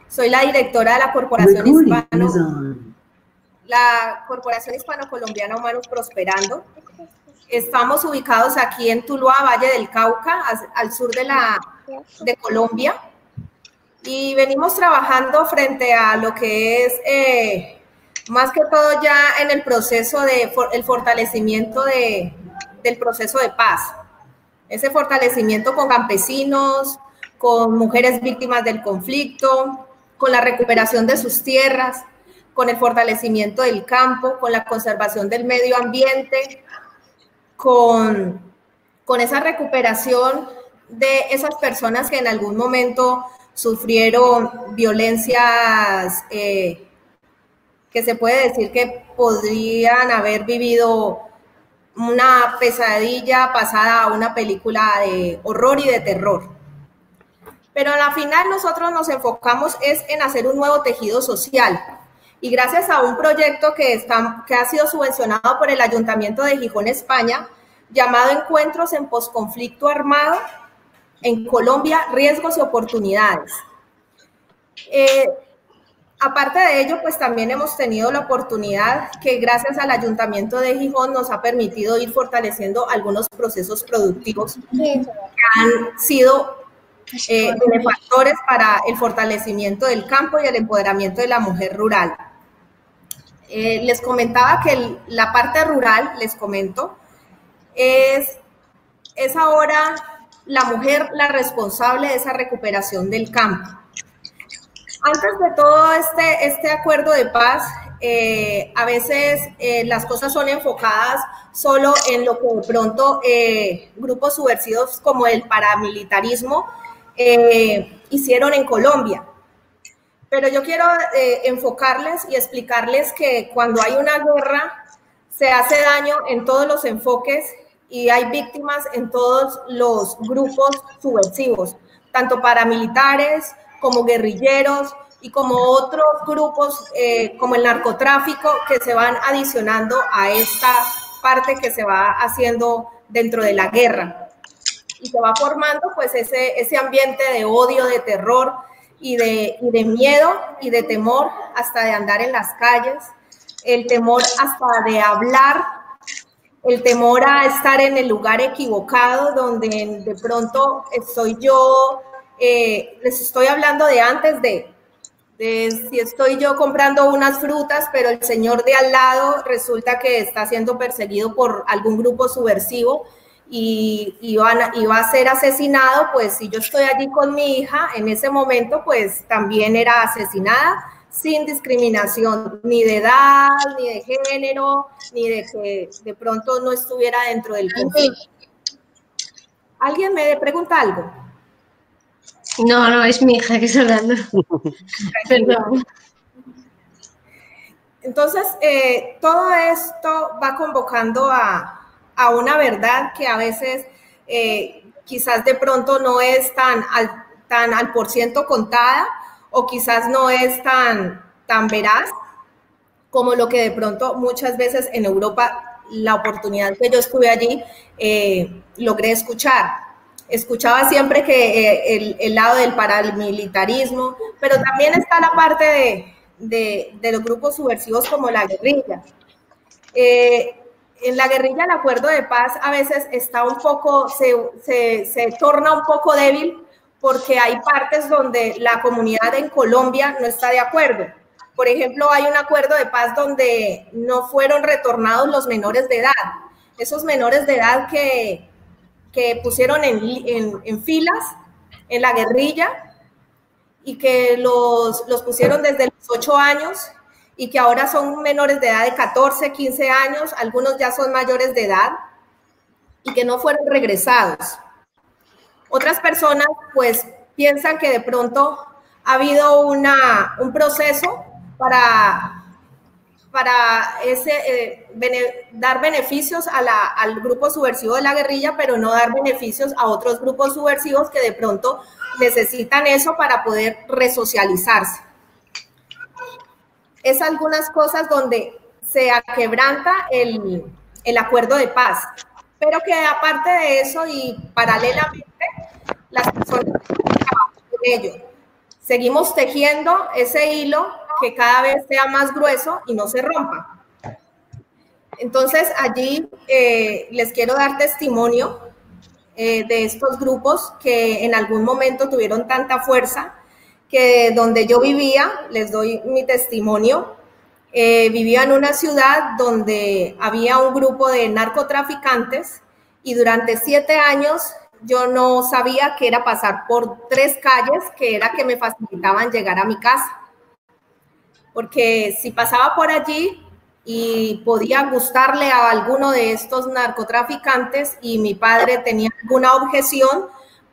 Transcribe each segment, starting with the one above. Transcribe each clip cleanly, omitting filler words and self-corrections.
Soy la directora de la Corporación Hispano-Colombiana Humanos Prosperando. Estamos ubicados aquí en Tuluá, Valle del Cauca, al sur de Colombia, y venimos trabajando frente a lo que es, más que todo ya en el proceso el fortalecimiento del proceso de paz. Ese fortalecimiento con campesinos, con mujeres víctimas del conflicto, con la recuperación de sus tierras, con el fortalecimiento del campo, con la conservación del medio ambiente, con esa recuperación de esas personas que en algún momento sufrieron violencias que se puede decir que podrían haber vivido una pesadilla pasada a una película de horror y de terror. Pero al final nosotros nos enfocamos en hacer un nuevo tejido social, y gracias a un proyecto que ha sido subvencionado por el Ayuntamiento de Gijón, España, llamado Encuentros en Posconflicto Armado en Colombia, Riesgos y Oportunidades. Aparte de ello, pues también hemos tenido la oportunidad que gracias al Ayuntamiento de Gijón nos ha permitido ir fortaleciendo algunos procesos productivos que han sido benefactores para el fortalecimiento del campo y el empoderamiento de la mujer rural. Les comentaba que la parte rural, les comento, es ahora la mujer la responsable de esa recuperación del campo. Antes de todo este acuerdo de paz, a veces las cosas son enfocadas solo en lo que de pronto grupos subversivos como el paramilitarismo hicieron en Colombia. Pero yo quiero enfocarles y explicarles que cuando hay una guerra se hace daño en todos los enfoques y hay víctimas en todos los grupos subversivos, tanto paramilitares como guerrilleros y como otros grupos como el narcotráfico, que se van adicionando a esta parte que se va haciendo dentro de la guerra. Y se va formando pues ese ambiente de odio, de terror y de miedo y de temor, hasta de andar en las calles, el temor hasta de hablar, el temor a estar en el lugar equivocado, donde de pronto estoy yo, les estoy hablando de antes de si estoy yo comprando unas frutas, pero el señor de al lado resulta que está siendo perseguido por algún grupo subversivo y va a ser asesinado. Pues si yo estoy allí con mi hija, en ese momento pues también era asesinada, sin discriminación ni de edad, ni de género, ni de que de pronto no estuviera dentro del conflicto. ¿Alguien me pregunta algo? No, es mi hija que está hablando. Perdón. Entonces, todo esto va convocando a una verdad que a veces quizás de pronto no es tan al por ciento contada, o quizás no es tan veraz como lo que de pronto muchas veces en Europa, la oportunidad que yo estuve allí, logré escuchar. Escuchaba siempre que el lado del paramilitarismo, pero también está la parte de los grupos subversivos como la guerrilla. En la guerrilla el acuerdo de paz a veces está un poco, se torna un poco débil, porque hay partes donde la comunidad en Colombia no está de acuerdo. Por ejemplo, hay un acuerdo de paz donde no fueron retornados los menores de edad. Esos menores de edad que pusieron en filas en la guerrilla y que los pusieron desde los 8 años y que ahora son menores de edad de 14, 15 años, algunos ya son mayores de edad y que no fueron regresados. Otras personas pues piensan que de pronto ha habido un proceso para dar beneficios al grupo subversivo de la guerrilla, pero no dar beneficios a otros grupos subversivos que de pronto necesitan eso para poder resocializarse. Es algunas cosas donde se quebranta el acuerdo de paz, pero que aparte de eso y paralelamente, las personas que trabajan en ello seguimos tejiendo ese hilo que cada vez sea más grueso y no se rompa. Entonces, allí les quiero dar testimonio de estos grupos que en algún momento tuvieron tanta fuerza que donde yo vivía, les doy mi testimonio, vivía en una ciudad donde había un grupo de narcotraficantes y durante 7 años yo no sabía qué era pasar por 3 calles que era que me facilitaban llegar a mi casa. Porque si pasaba por allí y podía gustarle a alguno de estos narcotraficantes y mi padre tenía alguna objeción,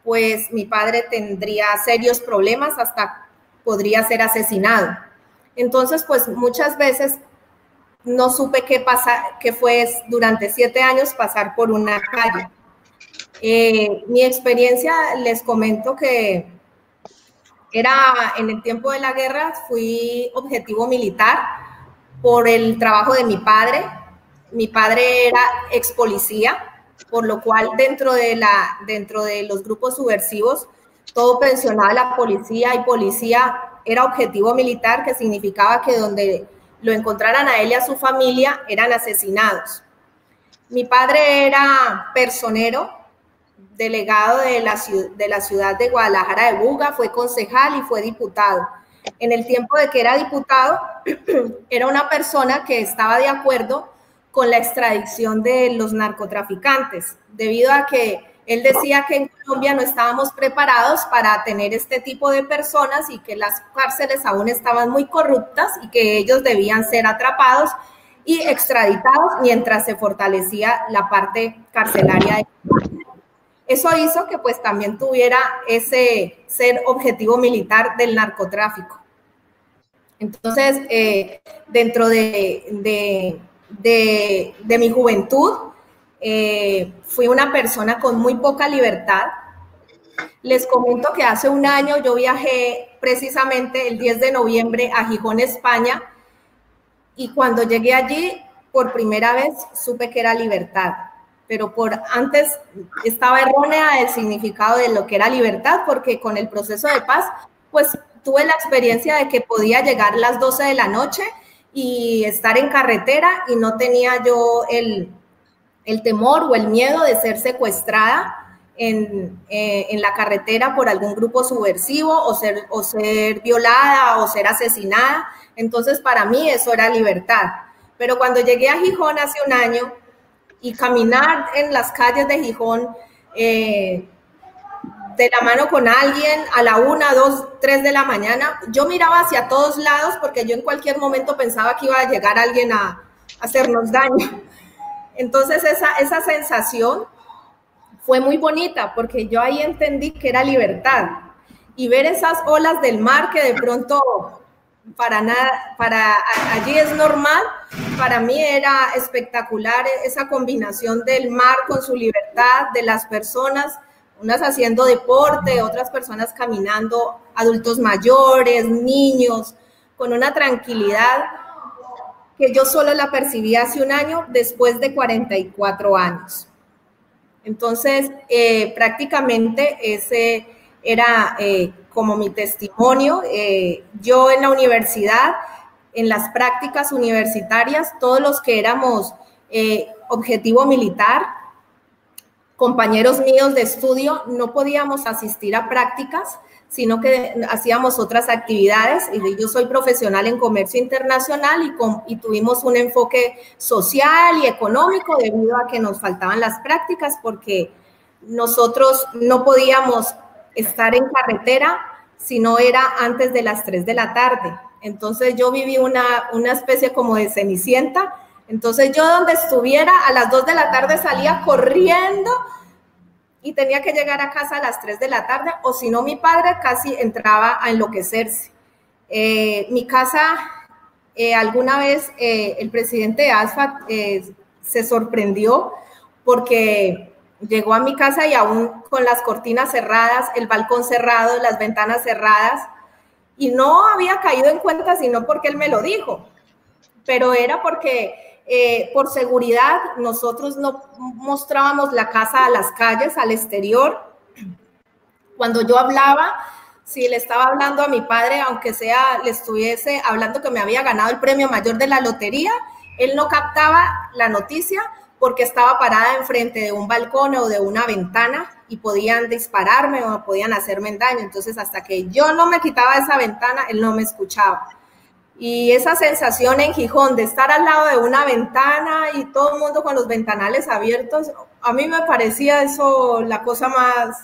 pues mi padre tendría serios problemas, hasta podría ser asesinado. Entonces, pues muchas veces no supe qué fue durante 7 años pasar por una calle. Mi experiencia, les comento que era en el tiempo de la guerra, fui objetivo militar por el trabajo de mi padre. Mi padre era ex policía, por lo cual dentro de los grupos subversivos, todo pensionaba a la policía y policía era objetivo militar, que significaba que donde lo encontraran a él y a su familia eran asesinados. Mi padre era personero, delegado de la ciudad de Guadalajara de Buga, fue concejal y fue diputado. En el tiempo de que era diputado, era una persona que estaba de acuerdo con la extradición de los narcotraficantes, debido a que él decía que en Colombia no estábamos preparados para tener este tipo de personas y que las cárceles aún estaban muy corruptas y que ellos debían ser atrapados y extraditados mientras se fortalecía la parte carcelaria de Colombia. Eso hizo que pues también tuviera ese ser objetivo militar del narcotráfico. Entonces, dentro de mi juventud, fui una persona con muy poca libertad. Les comento que hace un año yo viajé precisamente el 10 de noviembre a Gijón, España, y cuando llegué allí, por primera vez, supe que era libertad. Pero antes estaba errónea el significado de lo que era libertad, porque con el proceso de paz, pues tuve la experiencia de que podía llegar a las 12 de la noche y estar en carretera y no tenía yo el temor o el miedo de ser secuestrada en la carretera por algún grupo subversivo o ser violada o ser asesinada. Entonces, para mí eso era libertad. Pero cuando llegué a Gijón hace un año, y caminar en las calles de Gijón de la mano con alguien a la 1, 2, 3 de la mañana, yo miraba hacia todos lados porque yo en cualquier momento pensaba que iba a llegar alguien a hacernos daño. Entonces esa sensación fue muy bonita porque yo ahí entendí que era libertad. Y ver esas olas del mar que de pronto para allí es normal, para mí era espectacular esa combinación del mar con su libertad, de las personas, unas haciendo deporte, otras personas caminando, adultos mayores, niños, con una tranquilidad que yo solo la percibí hace un año después de 44 años. Entonces, prácticamente ese era como mi testimonio. Yo en la universidad, en las prácticas universitarias, todos los que éramos objetivo militar, compañeros míos de estudio, no podíamos asistir a prácticas, sino que hacíamos otras actividades. Y yo soy profesional en comercio internacional y tuvimos un enfoque social y económico debido a que nos faltaban las prácticas porque nosotros no podíamos estar en carretera si no era antes de las 3 de la tarde. Entonces yo viví una especie como de Cenicienta. Entonces yo donde estuviera a las 2 de la tarde salía corriendo y tenía que llegar a casa a las 3 de la tarde, o si no mi padre casi entraba a enloquecerse. Mi casa, alguna vez el presidente de ASFA se sorprendió porque llegó a mi casa y aún con las cortinas cerradas, el balcón cerrado, las ventanas cerradas, y no había caído en cuenta sino porque él me lo dijo, pero era porque por seguridad nosotros no mostrábamos la casa a las calles, al exterior. Cuando yo hablaba, si le estaba hablando a mi padre, aunque sea, le estuviese hablando que me había ganado el premio mayor de la lotería, él no captaba la noticia porque estaba parada enfrente de un balcón o de una ventana y podían dispararme o podían hacerme daño. Entonces, hasta que yo no me quitaba esa ventana, él no me escuchaba. Y esa sensación en Gijón de estar al lado de una ventana y todo el mundo con los ventanales abiertos, a mí me parecía eso la cosa más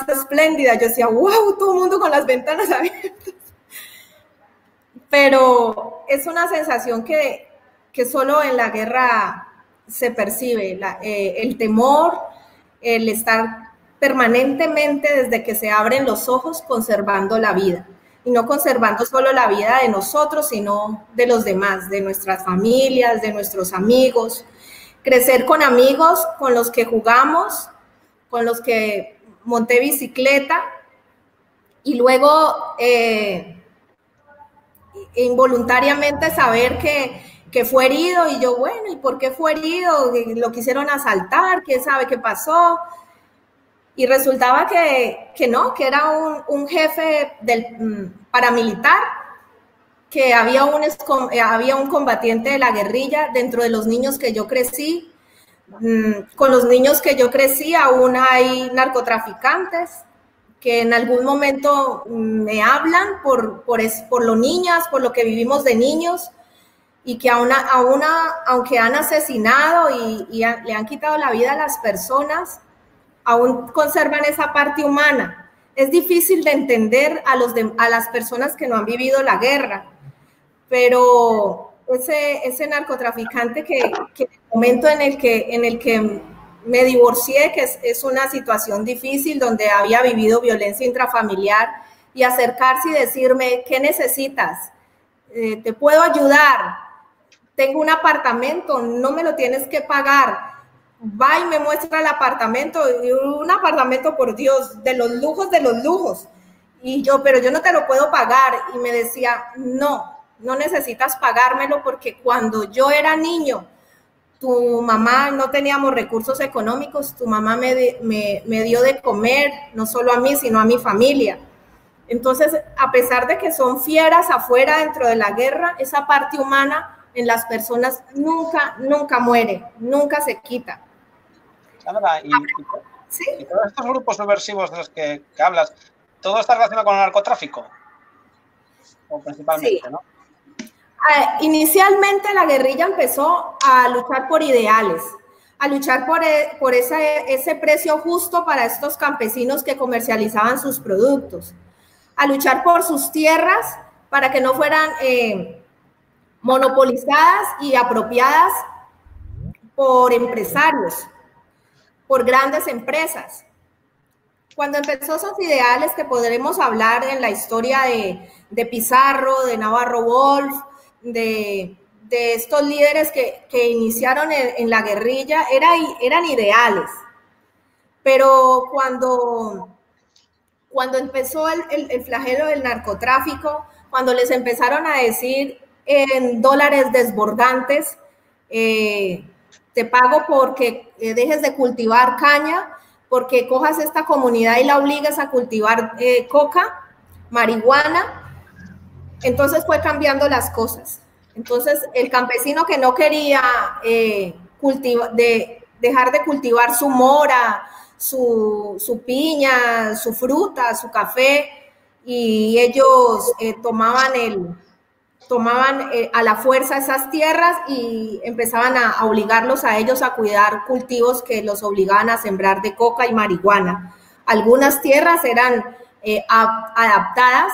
espléndida. Yo decía, wow, todo el mundo con las ventanas abiertas. Pero es una sensación que solo en la guerra se percibe, el temor, el estar permanentemente desde que se abren los ojos conservando la vida. Y no conservando solo la vida de nosotros, sino de los demás, de nuestras familias, de nuestros amigos. Crecer con amigos con los que jugamos, con los que monté bicicleta, y luego involuntariamente saber que fue herido, y yo, bueno, ¿y por qué fue herido? Lo quisieron asaltar, ¿quién sabe qué pasó? Y resultaba que no, que era un jefe paramilitar, que había un combatiente de la guerrilla dentro de los niños que yo crecí. Con los niños que yo crecí aún hay narcotraficantes que en algún momento me hablan por los niños, por lo que vivimos de niños, y que aunque han asesinado y le han quitado la vida a las personas, aún conservan esa parte humana. Es difícil de entender a las personas que no han vivido la guerra, pero ese narcotraficante que en el momento en el que me divorcié, que es una situación difícil donde había vivido violencia intrafamiliar, y acercarse y decirme, ¿qué necesitas? ¿Te puedo ayudar? Tengo un apartamento, no me lo tienes que pagar. Va y me muestra el apartamento, y un apartamento, por Dios, de los lujos. Y yo, pero yo no te lo puedo pagar. Y me decía, no necesitas pagármelo, porque cuando yo era niño, tu mamá, no teníamos recursos económicos, tu mamá me dio de comer, no solo a mí, sino a mi familia. Entonces, a pesar de que son fieras afuera dentro de la guerra, esa parte humana en las personas nunca muere, nunca se quita. Sandra, ¿sí? Y todos estos grupos subversivos de los que hablas, ¿todo está relacionado con el narcotráfico? O principalmente, sí, ¿no? Inicialmente la guerrilla empezó a luchar por ideales, a luchar por ese precio justo para estos campesinos que comercializaban sus productos, a luchar por sus tierras para que no fueran monopolizadas y apropiadas por empresarios, por grandes empresas. Cuando empezó esos ideales, que podremos hablar en la historia de Pizarro, de Navarro Wolf, de estos líderes que iniciaron en la guerrilla, eran ideales. Pero cuando empezó el flagelo del narcotráfico, cuando les empezaron a decir en dólares desbordantes, te pago porque dejes de cultivar caña, porque cojas esta comunidad y la obligues a cultivar coca, marihuana. Entonces fue cambiando las cosas. Entonces el campesino que no quería dejar de cultivar su mora, su piña, su fruta, su café, y ellos tomaban a la fuerza esas tierras y empezaban a obligarlos a ellos a cuidar cultivos que los obligaban a sembrar de coca y marihuana. Algunas tierras eran adaptadas,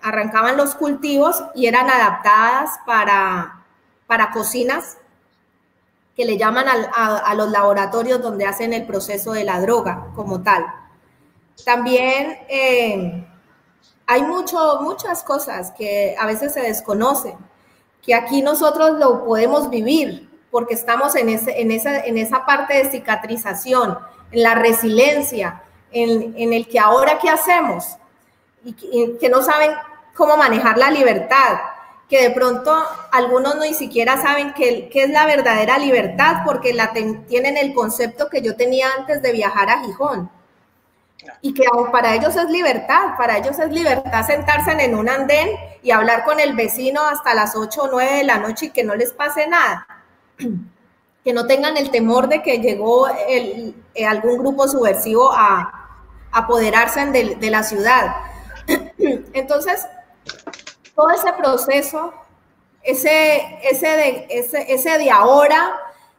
arrancaban los cultivos y eran adaptadas para cocinas, que le llaman a los laboratorios donde hacen el proceso de la droga como tal. También hay muchas cosas que a veces se desconocen, que aquí nosotros lo podemos vivir porque estamos en esa parte de cicatrización, en la resiliencia, en el que ahora qué hacemos, y que no saben cómo manejar la libertad, que de pronto algunos ni siquiera saben qué es la verdadera libertad, porque tienen el concepto que yo tenía antes de viajar a Gijón. y que para ellos es libertad sentarse en un andén y hablar con el vecino hasta las 8 o 9 de la noche y que no les pase nada, que no tengan el temor de que llegó algún grupo subversivo a apoderarse de la ciudad. Entonces, todo ese proceso, ese de ahora,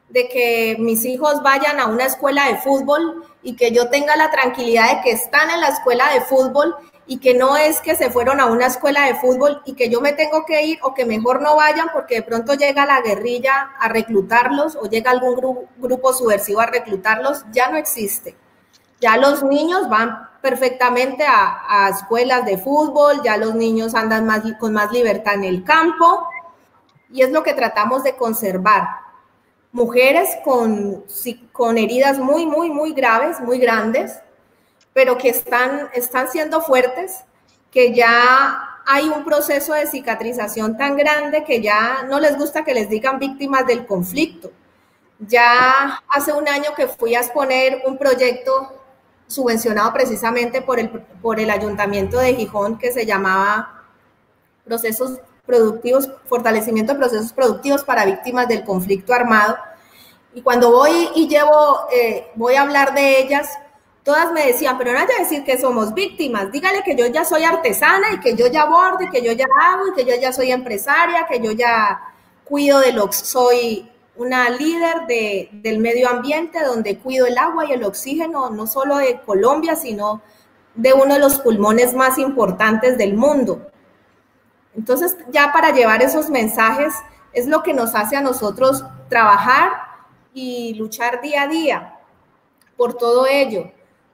de que mis hijos vayan a una escuela de fútbol y que yo tenga la tranquilidad de que están en la escuela de fútbol y que no es que se fueron a una escuela de fútbol y que yo me tengo que ir o que mejor no vayan porque de pronto llega la guerrilla a reclutarlos o llega algún grupo subversivo a reclutarlos, ya no existe. Ya los niños van perfectamente a escuelas de fútbol, ya los niños andan con más libertad en el campo y es lo que tratamos de conservar. Mujeres con heridas muy, muy, muy graves, muy grandes, pero que están siendo fuertes, que ya hay un proceso de cicatrización tan grande que ya no les gusta que les digan víctimas del conflicto. Ya hace un año que fui a exponer un proyecto subvencionado precisamente por el Ayuntamiento de Gijón que se llamaba Procesos Productivos, Fortalecimiento de Procesos Productivos para Víctimas del Conflicto Armado. Y cuando voy a hablar de ellas, todas me decían, pero no hay que decir que somos víctimas, dígale que yo ya soy artesana y que yo ya bordo y que yo ya hago y que yo ya soy empresaria, que yo ya cuido soy una líder del medio ambiente donde cuido el agua y el oxígeno, no solo de Colombia, sino de uno de los pulmones más importantes del mundo. Entonces, ya para llevar esos mensajes es lo que nos hace a nosotros trabajar y luchar día a día por todo ello.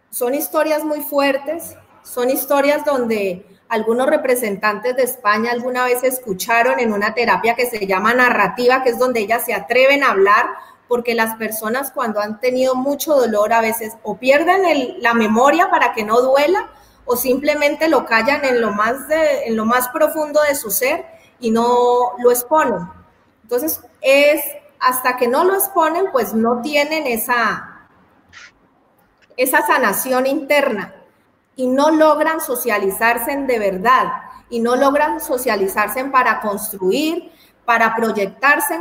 Son historias muy fuertes, son historias donde algunos representantes de España alguna vez escucharon en una terapia que se llama narrativa, que es donde ellas se atreven a hablar, porque las personas cuando han tenido mucho dolor a veces o pierden la memoria para que no duela o simplemente lo callan en lo más profundo de su ser y no lo exponen. Entonces, hasta que no lo exponen, pues no tienen esa sanación interna y no logran socializarse de verdad y no logran socializarse para construir, para proyectarse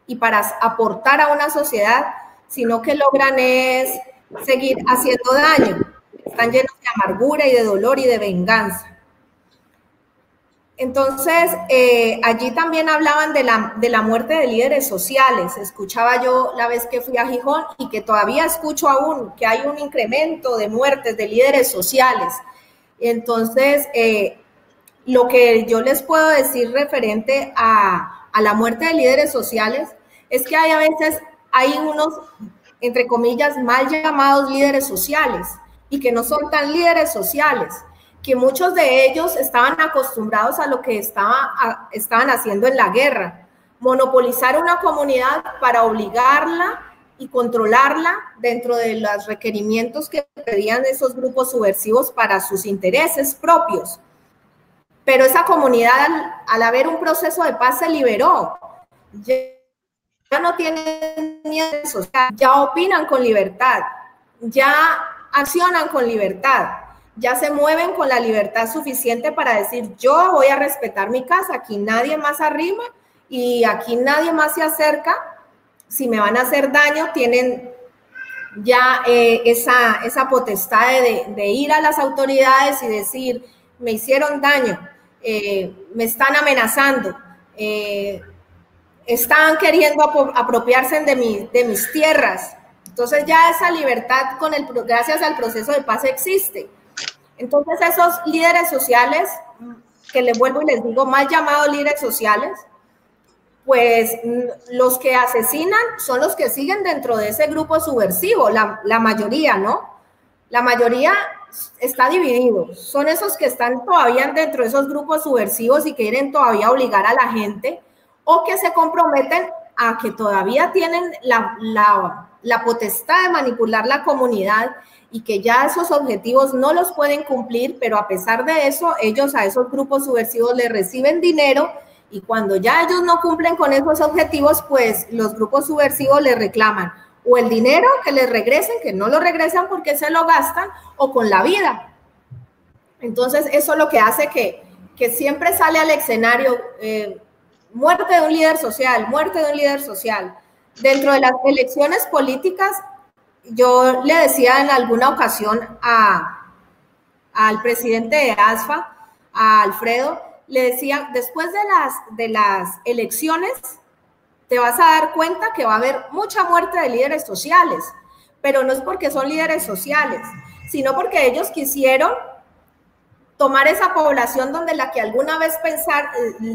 y para aportar a una sociedad, sino que logran es seguir haciendo daño. Están llenos de amargura y de dolor y de venganza. Entonces, allí también hablaban de la muerte de líderes sociales. Escuchaba yo la vez que fui a Gijón y que todavía escucho aún que hay un incremento de muertes de líderes sociales. Entonces, lo que yo les puedo decir referente a la muerte de líderes sociales es que a veces hay unos, entre comillas, mal llamados líderes sociales y que no son tan líderes sociales, que muchos de ellos estaban acostumbrados a lo que estaban haciendo en la guerra, monopolizar una comunidad para obligarla y controlarla dentro de los requerimientos que pedían esos grupos subversivos para sus intereses propios. Pero esa comunidad, al haber un proceso de paz, se liberó. Ya no tienen miedo, ya opinan con libertad, ya accionan con libertad. Ya se mueven con la libertad suficiente para decir, yo voy a respetar mi casa, aquí nadie más arrima y aquí nadie más se acerca. Si me van a hacer daño, tienen ya esa potestad de ir a las autoridades y decir, me hicieron daño, me están amenazando, están queriendo apropiarse de mis tierras. Entonces ya esa libertad gracias al proceso de paz existe. Entonces esos líderes sociales, que les vuelvo y les digo, mal llamados líderes sociales, pues los que asesinan son los que siguen dentro de ese grupo subversivo, la mayoría, ¿no? La mayoría está dividido, son esos que están todavía dentro de esos grupos subversivos y quieren todavía obligar a la gente o que se comprometen a que todavía tienen la potestad de manipular la comunidad y que ya esos objetivos no los pueden cumplir, pero a pesar de eso, ellos a esos grupos subversivos les reciben dinero y cuando ya ellos no cumplen con esos objetivos, pues los grupos subversivos les reclaman o el dinero que les regresen, que no lo regresan porque se lo gastan, o con la vida. Entonces, eso es lo que hace que siempre sale al escenario muerte de un líder social, muerte de un líder social. Dentro de las elecciones políticas, yo le decía en alguna ocasión al presidente de ASFA, a Alfredo, le decía, después de las elecciones, te vas a dar cuenta que va a haber mucha muerte de líderes sociales, pero no es porque son líderes sociales, sino porque ellos quisieron tomar esa población donde la que alguna vez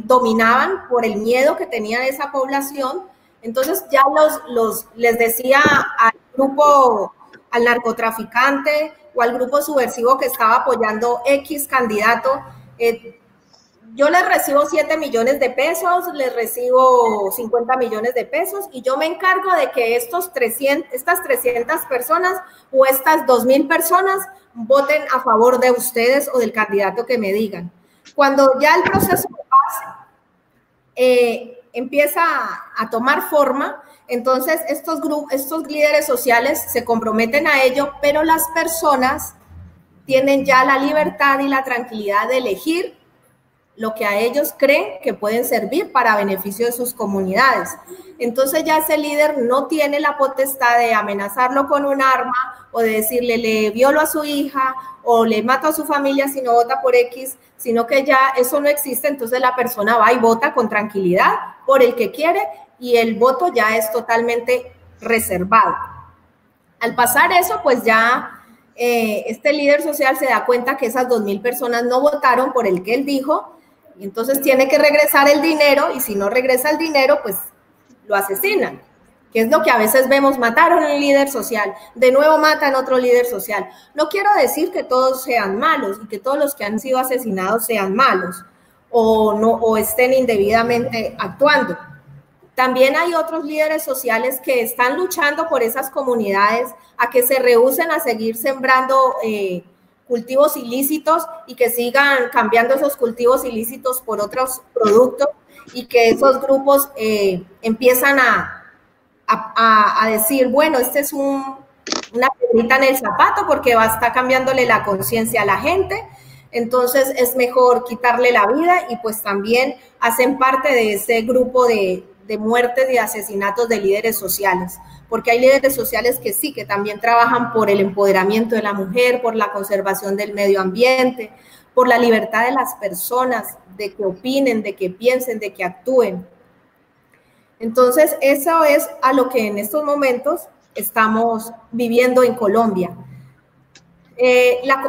dominaban por el miedo que tenían esa población. Entonces ya les decía al grupo, al narcotraficante o al grupo subversivo que estaba apoyando X candidato, yo les recibo 7 millones de pesos, les recibo 50 millones de pesos y yo me encargo de que estas 300 personas o estas 2,000 personas voten a favor de ustedes o del candidato que me digan. Cuando ya el proceso de paz empieza a tomar forma, entonces estos líderes sociales se comprometen a ello, pero las personas tienen ya la libertad y la tranquilidad de elegir lo que a ellos creen que pueden servir para beneficio de sus comunidades. Entonces ya ese líder no tiene la potestad de amenazarlo con un arma o de decirle le violo a su hija o le mato a su familia si no vota por X, sino que ya eso no existe. Entonces la persona va y vota con tranquilidad por el que quiere y el voto ya es totalmente reservado. Al pasar eso, pues ya este líder social se da cuenta que esas 2,000 personas no votaron por el que él dijo, y entonces tiene que regresar el dinero, y si no regresa el dinero, pues lo asesinan, que es lo que a veces vemos, mataron a un líder social, de nuevo matan a otro líder social. No quiero decir que todos sean malos y que todos los que han sido asesinados sean malos o estén indebidamente actuando. También hay otros líderes sociales que están luchando por esas comunidades a que se rehúsen a seguir sembrando cultivos ilícitos y que sigan cambiando esos cultivos ilícitos por otros productos y que esos grupos empiezan a decir, bueno, este es una piedrita en el zapato porque está cambiándole la conciencia a la gente, entonces es mejor quitarle la vida y pues también hacen parte de ese grupo de muertes y asesinatos de líderes sociales, porque hay líderes sociales que sí, que también trabajan por el empoderamiento de la mujer, por la conservación del medio ambiente, por la libertad de las personas, de que opinen, de que piensen, de que actúen. Entonces, eso es a lo que en estos momentos estamos viviendo en Colombia.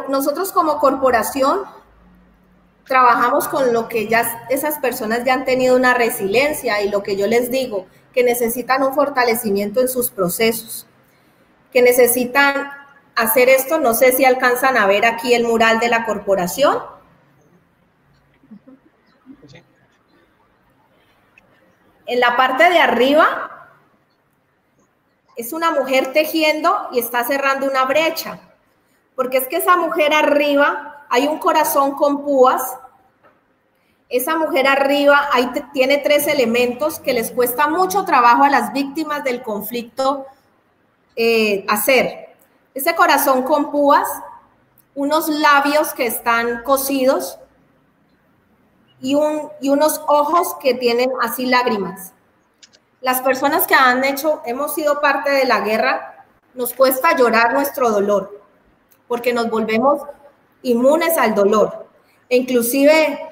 Nosotros como corporación trabajamos con lo que ya esas personas ya han tenido una resiliencia y lo que yo les digo, que necesitan un fortalecimiento en sus procesos, que necesitan hacer esto. No sé si alcanzan a ver aquí el mural de la corporación. En la parte de arriba es una mujer tejiendo y está cerrando una brecha, porque es que esa mujer arriba hay un corazón con púas. Esa mujer arriba tiene 3 elementos que les cuesta mucho trabajo a las víctimas del conflicto hacer. Ese corazón con púas, unos labios que están cosidos y unos ojos que tienen así lágrimas. Las personas que hemos sido parte de la guerra, nos cuesta llorar nuestro dolor, porque nos volvemos inmunes al dolor. E inclusive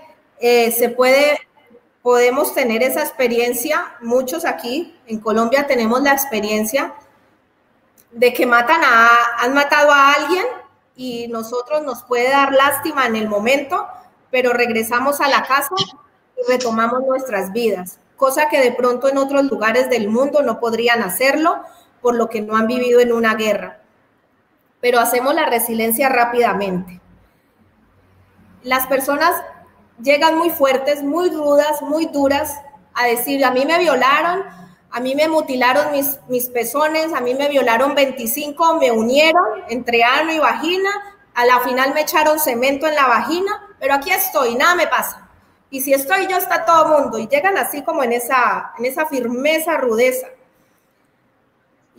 podemos tener esa experiencia, muchos aquí en Colombia tenemos la experiencia de que han matado a alguien y nosotros nos puede dar lástima en el momento, pero regresamos a la casa y retomamos nuestras vidas, cosa que de pronto en otros lugares del mundo no podrían hacerlo por lo que no han vivido en una guerra, pero hacemos la resiliencia rápidamente. Las personas llegan muy fuertes, muy rudas, muy duras, a decir, a mí me violaron, a mí me mutilaron mis pezones, a mí me violaron 25, me unieron entre ano y vagina, a la final me echaron cemento en la vagina, pero aquí estoy, nada me pasa. Y si estoy yo, está todo el mundo. Y llegan así como en esa firmeza, rudeza.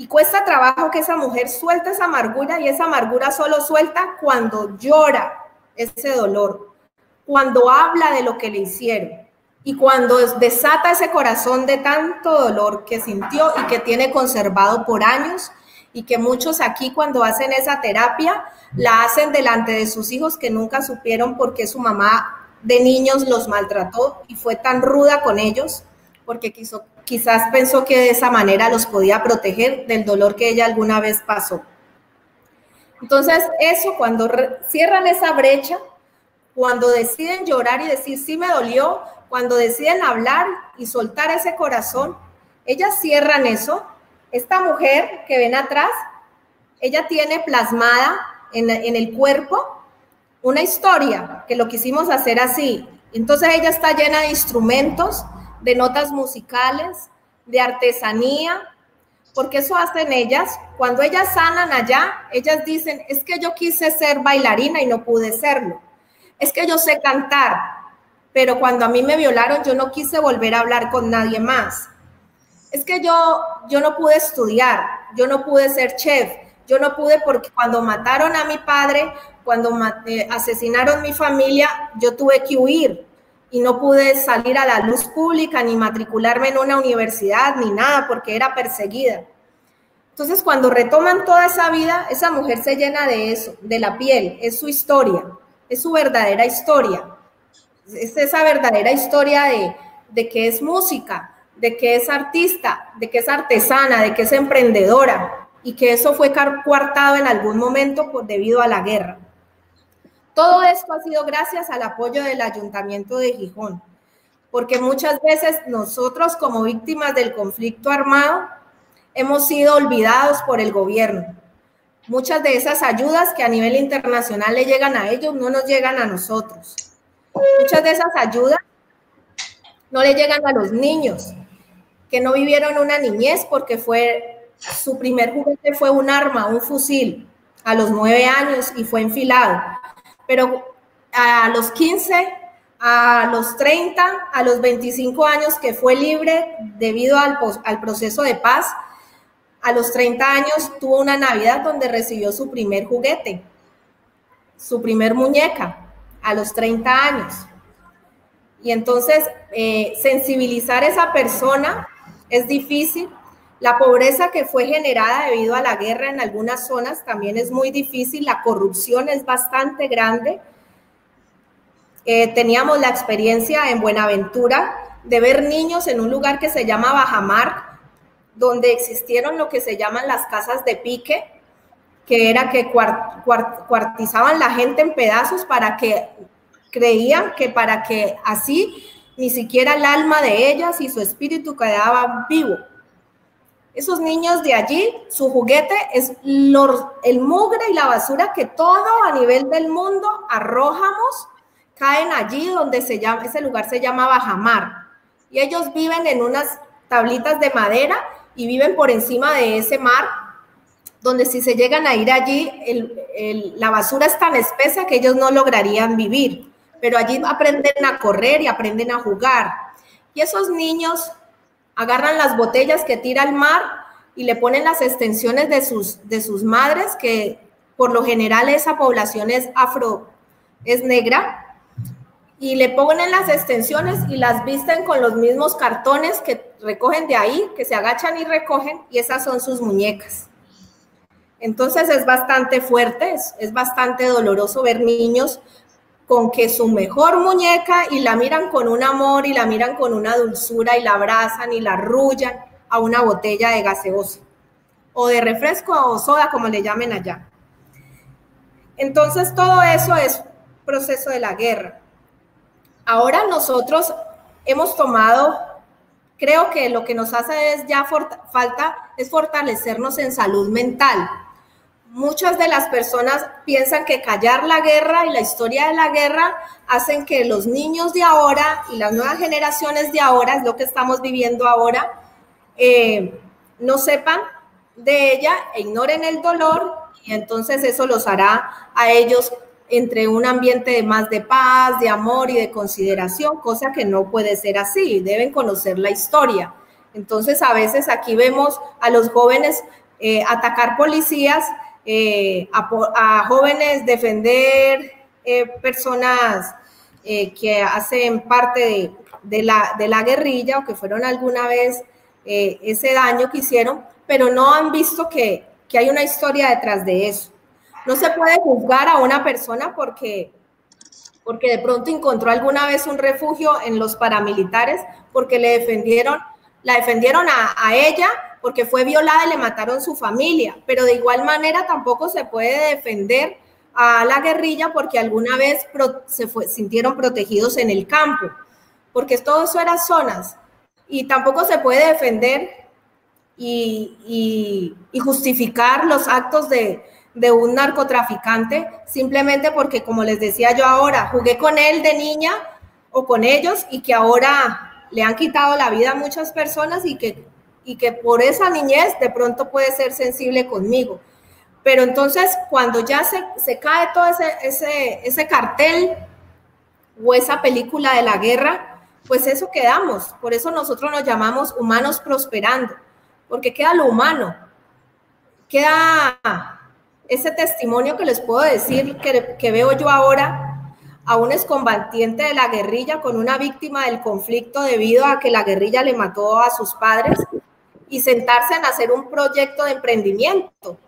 Y cuesta trabajo que esa mujer suelte esa amargura, y esa amargura solo suelta cuando llora ese dolor, cuando habla de lo que le hicieron y cuando desata ese corazón de tanto dolor que sintió y que tiene conservado por años, y que muchos aquí cuando hacen esa terapia la hacen delante de sus hijos que nunca supieron por qué su mamá de niños los maltrató y fue tan ruda con ellos, porque quizás pensó que de esa manera los podía proteger del dolor que ella alguna vez pasó. Entonces, eso, cuando cierran esa brecha, cuando deciden llorar y decir, sí me dolió, cuando deciden hablar y soltar ese corazón, ellas cierran eso. Esta mujer que ven atrás, ella tiene plasmada en el cuerpo una historia, que lo quisimos hacer así. Entonces, ella está llena de instrumentos, de notas musicales, de artesanía, porque eso hacen ellas. Cuando ellas sanan allá, ellas dicen, es que yo quise ser bailarina y no pude serlo. Es que yo sé cantar, pero cuando a mí me violaron, yo no quise volver a hablar con nadie más. Es que yo no pude estudiar, yo no pude ser chef, yo no pude porque cuando mataron a mi padre, cuando asesinaron mi familia, yo tuve que huir. Y no pude salir a la luz pública, ni matricularme en una universidad, ni nada, porque era perseguida. Entonces, cuando retoman toda esa vida, esa mujer se llena de eso, de la piel, es su historia, es su verdadera historia. Es esa verdadera historia de que es música, de que es artista, de que es artesana, de que es emprendedora, y que eso fue coartado en algún momento debido a la guerra. Todo esto ha sido gracias al apoyo del Ayuntamiento de Gijón, porque muchas veces nosotros como víctimas del conflicto armado hemos sido olvidados por el gobierno. Muchas de esas ayudas que a nivel internacional le llegan a ellos no nos llegan a nosotros. Muchas de esas ayudas no le llegan a los niños que no vivieron una niñez porque su primer juguete fue un arma, un fusil, a los 9 años y fue enfilado. Pero a los 15, a los 30, a los 25 años que fue libre debido al proceso de paz, a los 30 años tuvo una Navidad donde recibió su primer juguete, su primer muñeca, a los 30 años. Y entonces sensibilizar a esa persona es difícil. La pobreza que fue generada debido a la guerra en algunas zonas también es muy difícil. La corrupción es bastante grande. Teníamos la experiencia en Buenaventura de ver niños en un lugar que se llama Bajamar, donde existieron lo que se llaman las casas de pique, que era que cuartizaban la gente en pedazos para que creían que para que así ni siquiera el alma de ellas y su espíritu quedaba vivo. Esos niños de allí, su juguete es el mugre y la basura que todo a nivel del mundo arrojamos, caen allí donde ese lugar se llama Bajamar. Y ellos viven en unas tablitas de madera y viven por encima de ese mar, donde si se llegan a ir allí, la basura es tan espesa que ellos no lograrían vivir. Pero allí aprenden a correr y aprenden a jugar. Y esos niños agarran las botellas que tira al mar y le ponen las extensiones de sus madres, que por lo general esa población es negra, y le ponen las extensiones y las visten con los mismos cartones que recogen de ahí, que se agachan y recogen, y esas son sus muñecas. Entonces es bastante fuerte, es bastante doloroso ver niños con que su mejor muñeca y la miran con un amor y la miran con una dulzura y la abrazan y la arrullan a una botella de gaseosa o de refresco o soda, como le llamen allá. Entonces todo eso es proceso de la guerra. Ahora nosotros hemos tomado, creo que lo que nos hace es falta fortalecernos en salud mental. Muchas de las personas piensan que callar la guerra y la historia de la guerra hacen que los niños de ahora y las nuevas generaciones de ahora, es lo que estamos viviendo ahora, no sepan de ella e ignoren el dolor, y entonces eso los hará a ellos entre un ambiente más de paz, de amor y de consideración, cosa que no puede ser así, deben conocer la historia. Entonces a veces aquí vemos a los jóvenes atacar policías, a jóvenes, defender personas que hacen parte de la guerrilla o que fueron alguna vez ese daño que hicieron, pero no han visto que hay una historia detrás de eso. No se puede juzgar a una persona porque de pronto encontró alguna vez un refugio en los paramilitares, porque la defendieron a ella, porque fue violada y le mataron su familia, pero de igual manera tampoco se puede defender a la guerrilla porque alguna vez sintieron protegidos en el campo, porque todo eso eran zonas, y tampoco se puede defender y justificar los actos de un narcotraficante simplemente porque, como les decía yo ahora, jugué con él de niña o con ellos y que ahora le han quitado la vida a muchas personas y que por esa niñez de pronto puede ser sensible conmigo. Pero entonces cuando ya se cae todo ese cartel o esa película de la guerra, pues eso quedamos. Por eso nosotros nos llamamos humanos prosperando, porque queda lo humano, queda ese testimonio que les puedo decir que veo yo ahora a un excombatiente de la guerrilla con una víctima del conflicto debido a que la guerrilla le mató a sus padres, y sentarse en hacer un proyecto de emprendimiento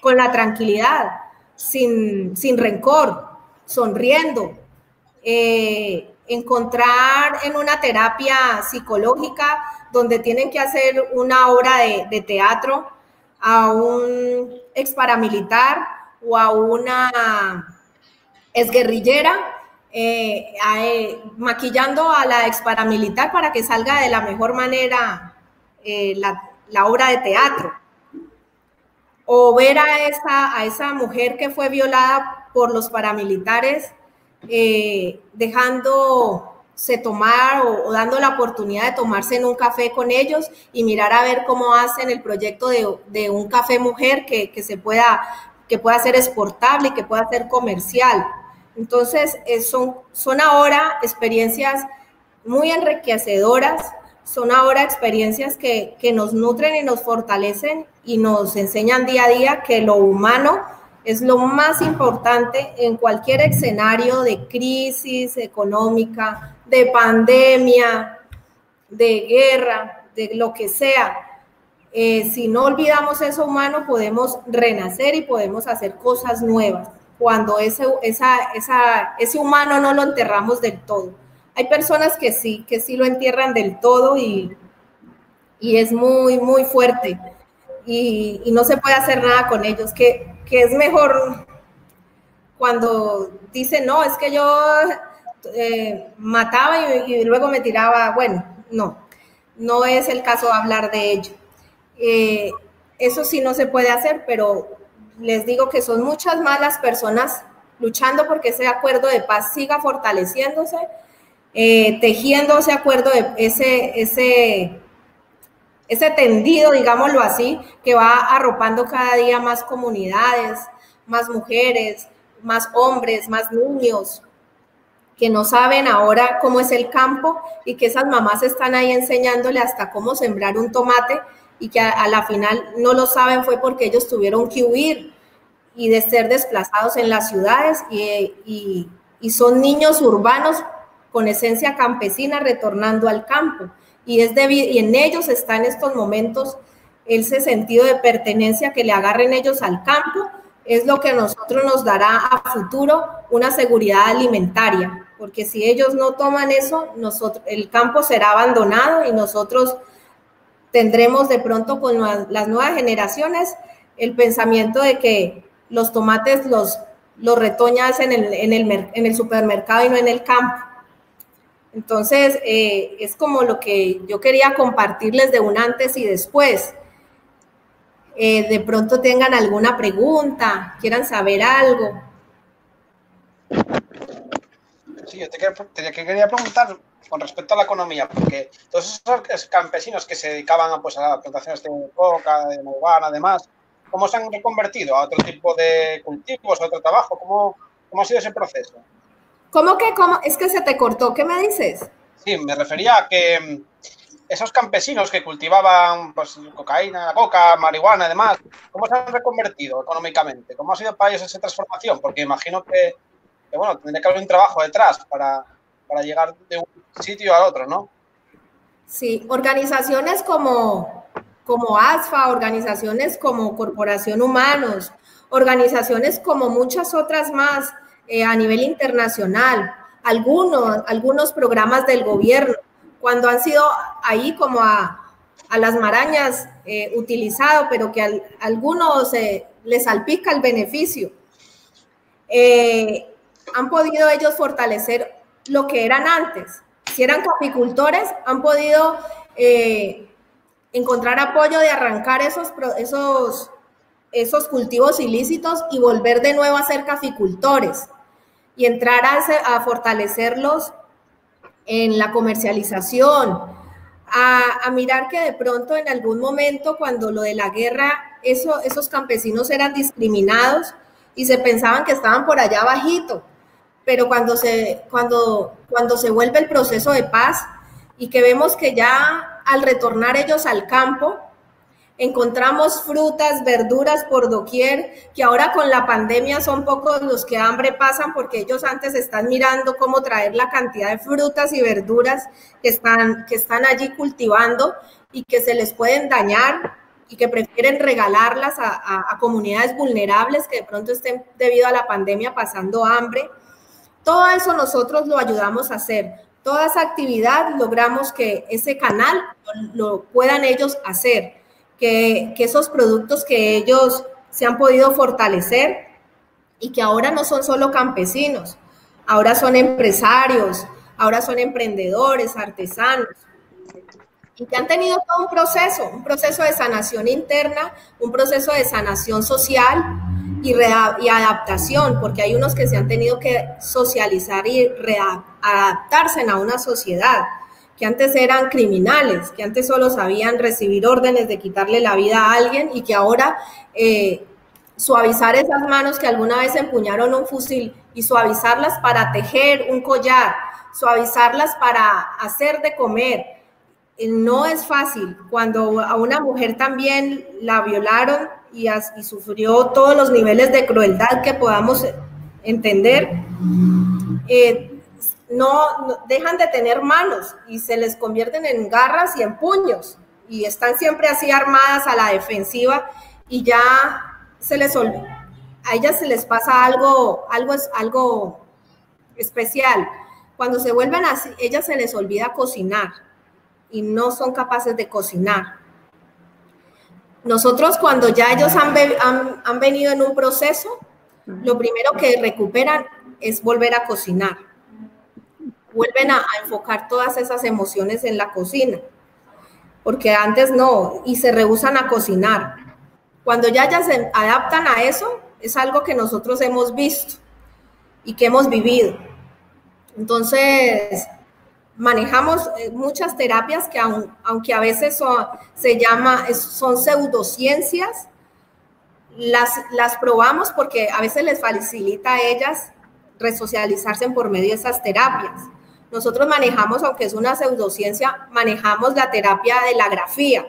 con la tranquilidad, sin rencor, sonriendo, encontrar en una terapia psicológica donde tienen que hacer una obra de teatro a un ex paramilitar o a una exguerrillera, maquillando a la ex paramilitar para que salga de la mejor manera la obra de teatro, o ver a esa mujer que fue violada por los paramilitares, dejándose tomar o dando la oportunidad de tomarse en un café con ellos y mirar a ver cómo hacen el proyecto de un café mujer que pueda ser exportable y que pueda ser comercial. Entonces, son ahora experiencias muy enriquecedoras, son ahora experiencias que nos nutren y nos fortalecen y nos enseñan día a día que lo humano es lo más importante en cualquier escenario de crisis económica, de pandemia, de guerra, de lo que sea. Si no olvidamos eso humano, podemos renacer y podemos hacer cosas nuevas cuando ese humano no lo enterramos del todo. Hay personas que sí lo entierran del todo y es muy, muy fuerte y no se puede hacer nada con ellos, que es mejor cuando dicen, no, es que yo mataba y luego me tiraba. Bueno, no es el caso de hablar de ello. Eso sí no se puede hacer, pero les digo que son muchas más las personas luchando porque ese acuerdo de paz siga fortaleciéndose, tejiendo ese acuerdo de ese tendido, digámoslo así, que va arropando cada día más comunidades, más mujeres, más hombres, más niños, que no saben ahora cómo es el campo y que esas mamás están ahí enseñándole hasta cómo sembrar un tomate y que a la final no lo saben fue porque ellos tuvieron que huir y de ser desplazados en las ciudades y son niños urbanos con esencia campesina retornando al campo. Y en ellos está en estos momentos ese sentido de pertenencia que le agarren ellos al campo, es lo que a nosotros nos dará a futuro una seguridad alimentaria, porque si ellos no toman eso, el campo será abandonado y nosotros tendremos de pronto con las nuevas generaciones el pensamiento de que los tomates los retoñas en el supermercado y no en el campo. Entonces, es como lo que yo quería compartirles de un antes y después. De pronto tengan alguna pregunta, quieran saber algo. Sí, yo te quería preguntar con respecto a la economía, porque todos esos campesinos que se dedicaban a las plantaciones de coca, de marihuana, además, ¿cómo se han reconvertido a otro tipo de cultivos, a otro trabajo? ¿Cómo ha sido ese proceso? ¿Cómo? Es que se te cortó, ¿qué me dices? Sí, me refería a que esos campesinos que cultivaban pues, cocaína, coca, marihuana y demás, ¿cómo se han reconvertido económicamente? ¿Cómo ha sido para ellos esa transformación? Porque imagino que bueno, tendría que haber un trabajo detrás para llegar de un sitio al otro, ¿no? Sí, organizaciones como ASFA, organizaciones como Corporación Humanos, organizaciones como muchas otras más a nivel internacional, algunos programas del gobierno, cuando han sido ahí como a las marañas utilizado, pero que a algunos les salpica el beneficio. Han podido ellos fortalecer lo que eran antes. Si eran caficultores, han podido encontrar apoyo de arrancar esos cultivos ilícitos y volver de nuevo a ser caficultores y entrar a fortalecerlos en la comercialización, a mirar que de pronto en algún momento cuando lo de la guerra, esos campesinos eran discriminados y se pensaban que estaban por allá bajito, pero cuando se vuelve el proceso de paz y que vemos que ya al retornar ellos al campo, encontramos frutas, verduras por doquier, que ahora con la pandemia son pocos los que hambre pasan porque ellos antes están mirando cómo traer la cantidad de frutas y verduras que están allí cultivando y que se les pueden dañar y que prefieren regalarlas a comunidades vulnerables que de pronto estén debido a la pandemia pasando hambre. Todo eso nosotros lo ayudamos a hacer. Toda esa actividad logramos que ese canal lo puedan ellos hacer. Que esos productos que ellos se han podido fortalecer y que ahora no son solo campesinos, ahora son empresarios, ahora son emprendedores, artesanos, y que han tenido todo un proceso de sanación interna, un proceso de sanación social y adaptación, porque hay unos que se han tenido que socializar y adaptarse a una sociedad, que antes eran criminales, que antes solo sabían recibir órdenes de quitarle la vida a alguien y que ahora suavizar esas manos que alguna vez empuñaron un fusil y suavizarlas para tejer un collar, suavizarlas para hacer de comer, no es fácil. Cuando a una mujer también la violaron y sufrió todos los niveles de crueldad que podamos entender, no dejan de tener manos y se les convierten en garras y en puños y están siempre así armadas a la defensiva y ya a ellas se les pasa algo especial. Cuando se vuelven así, ellas se les olvida cocinar y no son capaces de cocinar. Nosotros cuando ya ellos han venido en un proceso, lo primero que recuperan es volver a cocinar. Vuelven a enfocar todas esas emociones en la cocina, porque antes no, y se rehúsan a cocinar. Cuando ya se adaptan a eso, es algo que nosotros hemos visto y que hemos vivido. Entonces, manejamos muchas terapias que aunque a veces son pseudociencias, las probamos porque a veces les facilita a ellas resocializarse por medio de esas terapias. Nosotros manejamos, aunque es una pseudociencia, manejamos la terapia de la grafía.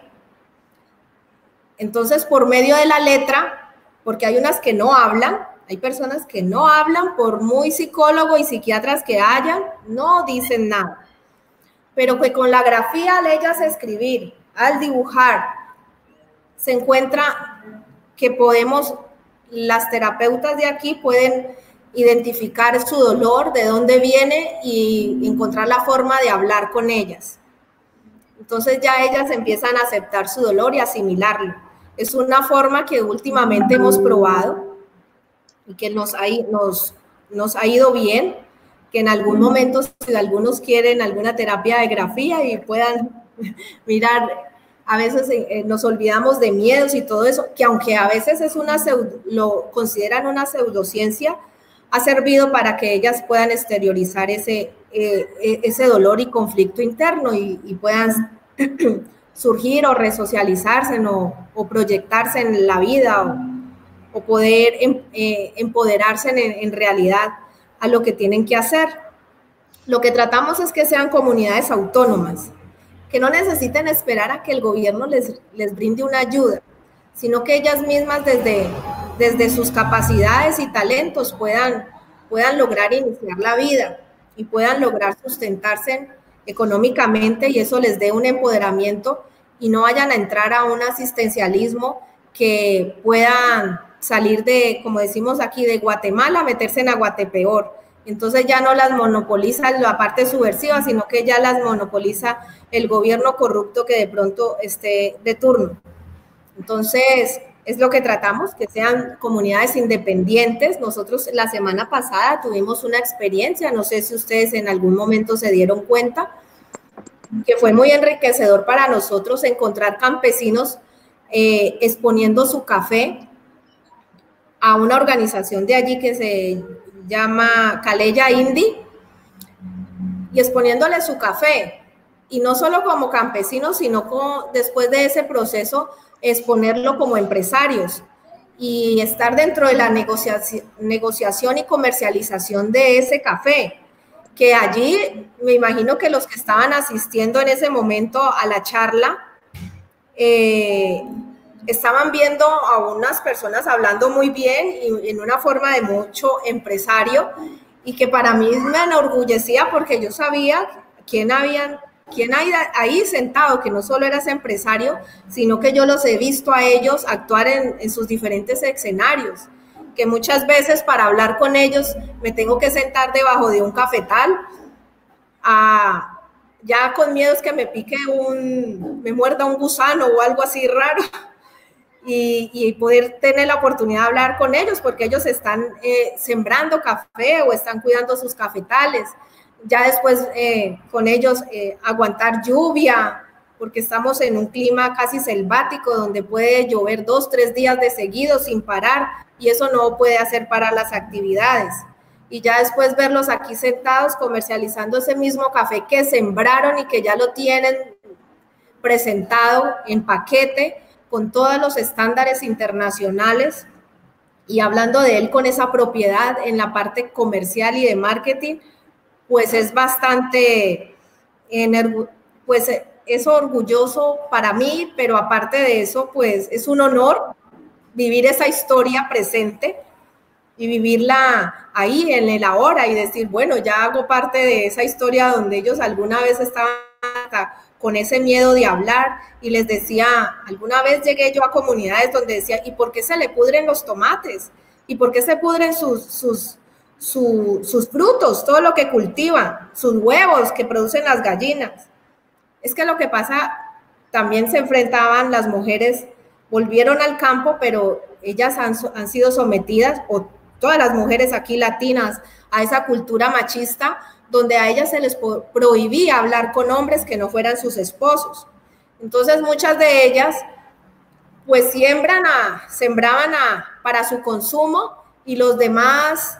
Entonces, por medio de la letra, porque hay unas que no hablan, hay personas que no hablan, por muy psicólogos y psiquiatras que hayan, no dicen nada. Pero que con la grafía, al ellas escribir, al dibujar, se encuentra que las terapeutas de aquí pueden identificar su dolor, de dónde viene y encontrar la forma de hablar con ellas. Entonces ya ellas empiezan a aceptar su dolor y asimilarlo. Es una forma que últimamente hemos probado y que nos ha ido bien, que en algún momento, si algunos quieren alguna terapia de grafía y puedan mirar, a veces nos olvidamos de miedos y todo eso, que aunque a veces lo consideran una pseudociencia, ha servido para que ellas puedan exteriorizar ese dolor y conflicto interno y puedan surgir o resocializarse o proyectarse en la vida o poder empoderarse en realidad a lo que tienen que hacer. Lo que tratamos es que sean comunidades autónomas, que no necesiten esperar a que el gobierno les brinde una ayuda, sino que ellas mismas desde sus capacidades y talentos puedan lograr iniciar la vida y puedan lograr sustentarse económicamente, y eso les dé un empoderamiento y no vayan a entrar a un asistencialismo que puedan salir de, como decimos aquí, de Guatemala, meterse en Aguatepeor. Entonces ya no las monopoliza la parte subversiva, sino que ya las monopoliza el gobierno corrupto que de pronto esté de turno. Entonces, es lo que tratamos, que sean comunidades independientes. Nosotros la semana pasada tuvimos una experiencia, no sé si ustedes en algún momento se dieron cuenta, que fue muy enriquecedor para nosotros encontrar campesinos exponiendo su café a una organización de allí que se llama Caleya Indi, y exponiéndole su café, y no solo como campesinos, sino después de ese proceso exponerlo como empresarios y estar dentro de la negociación y comercialización de ese café, que allí me imagino que los que estaban asistiendo en ese momento a la charla estaban viendo a unas personas hablando muy bien y en una forma de mucho empresario, y que para mí me enorgullecía porque yo sabía quién hay ahí sentado, que no solo era ese empresario, sino que yo los he visto a ellos actuar en sus diferentes escenarios, que muchas veces para hablar con ellos me tengo que sentar debajo de un cafetal, ya con miedo es que me pique me muerda un gusano o algo así raro, y poder tener la oportunidad de hablar con ellos, porque ellos están sembrando café o están cuidando sus cafetales. Ya después con ellos aguantar lluvia, porque estamos en un clima casi selvático donde puede llover 2, 3 días de seguido sin parar, y eso no puede hacer parar las actividades. Y ya después verlos aquí sentados comercializando ese mismo café que sembraron y que ya lo tienen presentado en paquete con todos los estándares internacionales, y hablando de él con esa propiedad en la parte comercial y de marketing, pues es bastante, pues es orgulloso para mí, pero aparte de eso, pues es un honor vivir esa historia presente y vivirla ahí en el ahora y decir, bueno, ya hago parte de esa historia donde ellos alguna vez estaban con ese miedo de hablar, y les decía, alguna vez llegué yo a comunidades donde decía, ¿y por qué se le pudren los tomates? ¿Y por qué se pudren sus frutos, todo lo que cultivan, sus huevos que producen las gallinas? Es que lo que pasa, también se enfrentaban las mujeres, volvieron al campo, pero ellas han sido sometidas, o todas las mujeres aquí latinas, a esa cultura machista, donde a ellas se les prohibía hablar con hombres que no fueran sus esposos. Entonces muchas de ellas pues sembraban para su consumo, y los demás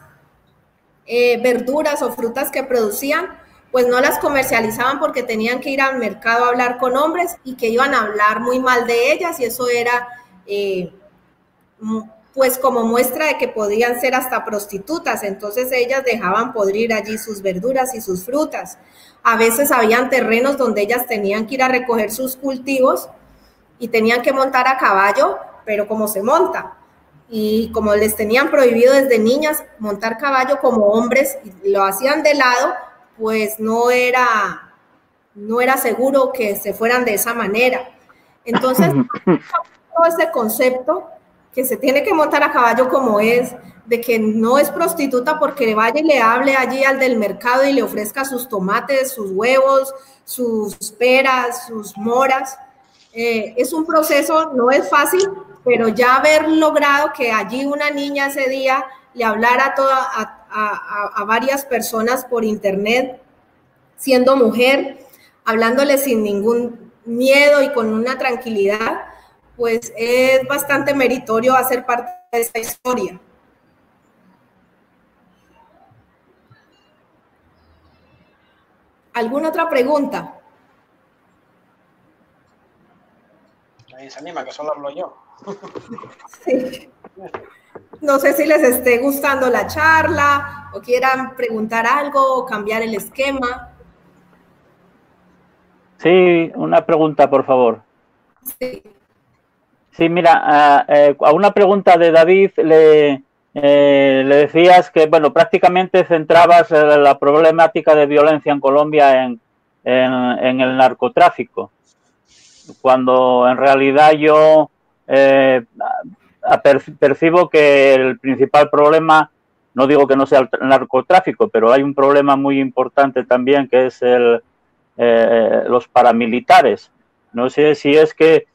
verduras o frutas que producían, pues no las comercializaban porque tenían que ir al mercado a hablar con hombres y que iban a hablar muy mal de ellas, y eso era pues como muestra de que podían ser hasta prostitutas. Entonces ellas dejaban podrir allí sus verduras y sus frutas. A veces habían terrenos donde ellas tenían que ir a recoger sus cultivos y tenían que montar a caballo, pero como se monta, y como les tenían prohibido desde niñas montar caballo como hombres, y lo hacían de lado, pues no era seguro que se fueran de esa manera. Entonces, todo ese concepto que se tiene que montar a caballo como es, de que no es prostituta porque vaya y le hable allí al del mercado y le ofrezca sus tomates, sus huevos, sus peras, sus moras. Es un proceso, no es fácil, pero ya haber logrado que allí una niña ese día le hablara a varias personas por internet, siendo mujer, hablándole sin ningún miedo y con una tranquilidad, pues es bastante meritorio hacer parte de esta historia. ¿Alguna otra pregunta? Nadie se anima, que solo hablo yo. Sí. No sé si les esté gustando la charla o quieran preguntar algo o cambiar el esquema. Sí, una pregunta, por favor. Sí. Sí, mira, a una pregunta de David le decías que, bueno, prácticamente centrabas la problemática de violencia en Colombia en el narcotráfico, cuando en realidad yo percibo que el principal problema, no digo que no sea el narcotráfico, pero hay un problema muy importante también que es los paramilitares. No sé si es que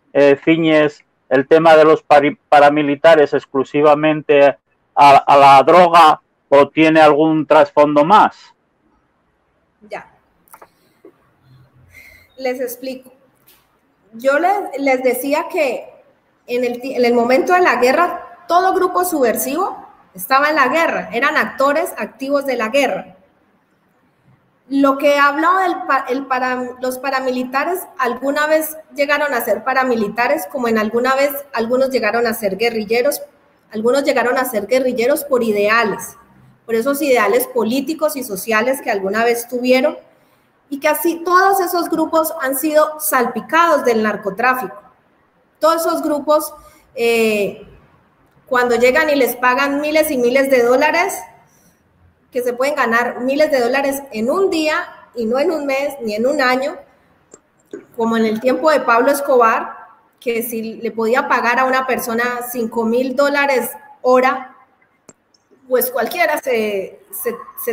ciñes el tema de los paramilitares exclusivamente a la droga o tiene algún trasfondo más. Ya. Les explico. Yo les decía que en el momento de la guerra, todo grupo subversivo estaba en la guerra, eran actores activos de la guerra. Lo que hablaba los paramilitares, alguna vez llegaron a ser paramilitares, como en alguna vez algunos llegaron a ser guerrilleros, por ideales, por esos ideales políticos y sociales que alguna vez tuvieron, y que así todos esos grupos han sido salpicados del narcotráfico. Todos esos grupos, cuando llegan y les pagan miles y miles de dólares, que se pueden ganar miles de dólares en un día y no en un mes ni en un año, como en el tiempo de Pablo Escobar, que si le podía pagar a una persona $5,000 hora, pues cualquiera se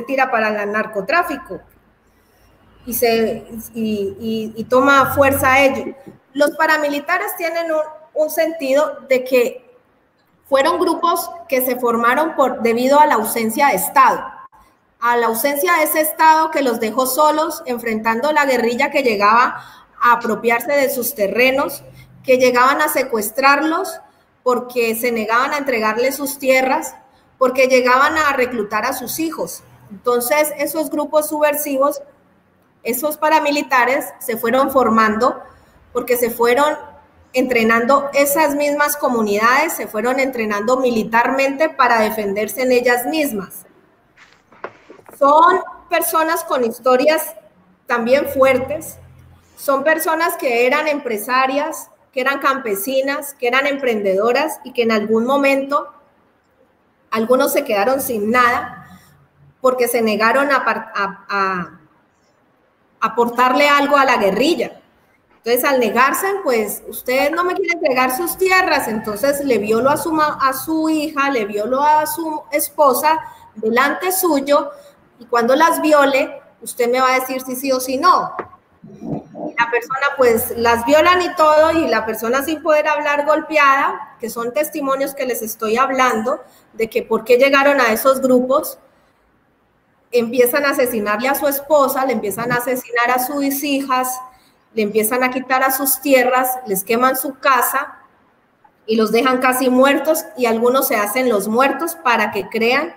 tira para el narcotráfico y toma fuerza a ello. Los paramilitares tienen un sentido de que fueron grupos que se formaron debido a la ausencia de Estado, a la ausencia de ese Estado que los dejó solos enfrentando la guerrilla que llegaba a apropiarse de sus terrenos, que llegaban a secuestrarlos porque se negaban a entregarles sus tierras, porque llegaban a reclutar a sus hijos. Entonces, esos grupos subversivos, esos paramilitares se fueron formando porque se fueron entrenando esas mismas comunidades, se fueron entrenando militarmente para defenderse en ellas mismas. Son personas con historias también fuertes, son personas que eran empresarias, que eran campesinas, que eran emprendedoras y que en algún momento algunos se quedaron sin nada porque se negaron a aportarle algo a la guerrilla. Entonces, al negarse, pues, usted no me quiere entregar sus tierras, entonces le violó a su hija, le violó a su esposa delante suyo, y cuando las viole, usted me va a decir si sí o si no. Y la persona, pues, las violan y todo, y la persona sin poder hablar golpeada, que son testimonios que les estoy hablando, de que por qué llegaron a esos grupos, empiezan a asesinarle a su esposa, le empiezan a asesinar a sus hijas, le empiezan a quitar a sus tierras, les queman su casa y los dejan casi muertos, y algunos se hacen los muertos para que crean